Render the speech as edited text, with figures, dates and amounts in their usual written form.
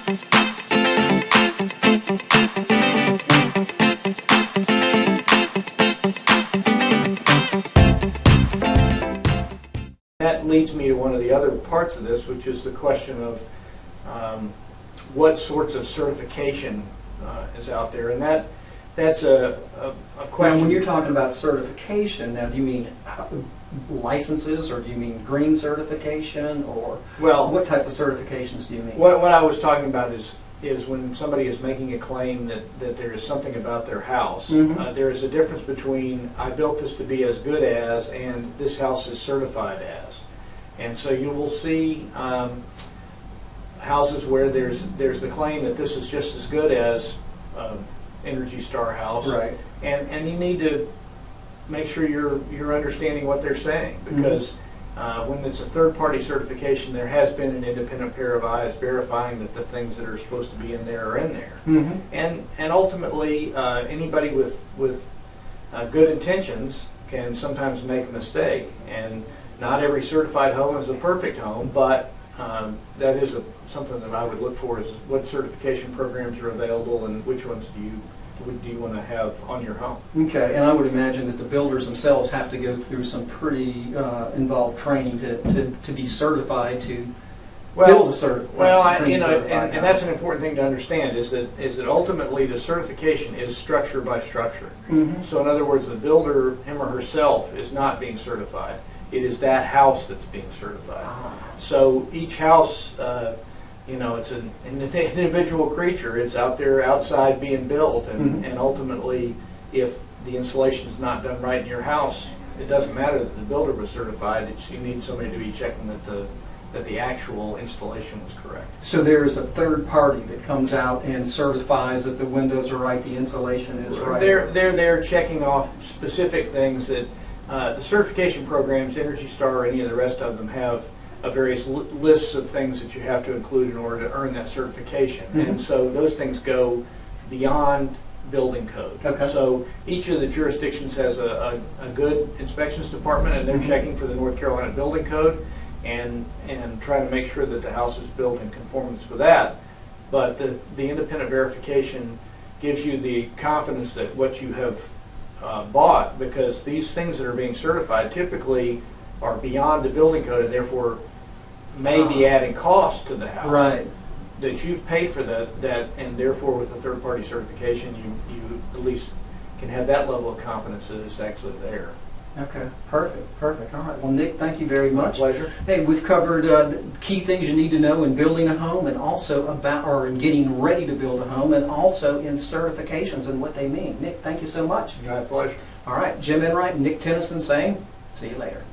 That leads me to one of the other parts of this, which is the question of what sorts of certification is out there, and that's a question. Now, when you're talking about certification, now do you mean licenses, or do you mean green certification, or what type of certifications do you mean? What I was talking about is when somebody is making a claim that there is something about their house. There is a difference between I built this to be as good as and this house is certified as. And so you will see houses where there's the claim that this is just as good as Energy Star house, right? And you need to make sure you're understanding what they're saying, because when it's a third-party certification, there has been an independent pair of eyes verifying that the things that are supposed to be in there are in there. And ultimately, anybody with good intentions can sometimes make a mistake, and not every certified home is a perfect home, but that is something that I would look for, is what certification programs are available and which ones do you want to have on your home. Okay, and I would imagine that the builders themselves have to go through some pretty involved training to be certified to build a certified. Well, and that's an important thing to understand, is that ultimately the certification is structure by structure. So in other words, the builder, him or herself, is not being certified. It is that house that's being certified. So each house, it's an individual creature. It's out there outside being built, and ultimately, if the installation is not done right in your house, it doesn't matter that the builder was certified. You need somebody to be checking that the actual installation was correct. So there is a third party that comes out and certifies that the windows are right, the insulation is right. They're there checking off specific things that the certification programs, Energy Star or any of the rest of them, have various lists of things that you have to include in order to earn that certification. And so those things go beyond building code. Okay. So each of the jurisdictions has a good inspections department, and they're checking for the North Carolina building code and trying to make sure that the house is built in conformance with that. But the independent verification gives you the confidence that what you have bought, because these things that are being certified typically are beyond the building code and therefore may be adding cost to the house. Right. That you've paid for that, and therefore with a third-party certification, you at least can have that level of confidence that it's actually there. Okay, perfect. All right. Well, Nick, thank you very much. My pleasure. Hey, we've covered the key things you need to know in building a home, and also in getting ready to build a home, and also in certifications and what they mean. Nick, thank you so much. My pleasure. All right, Jim Enright and Nick Tennyson saying, see you later.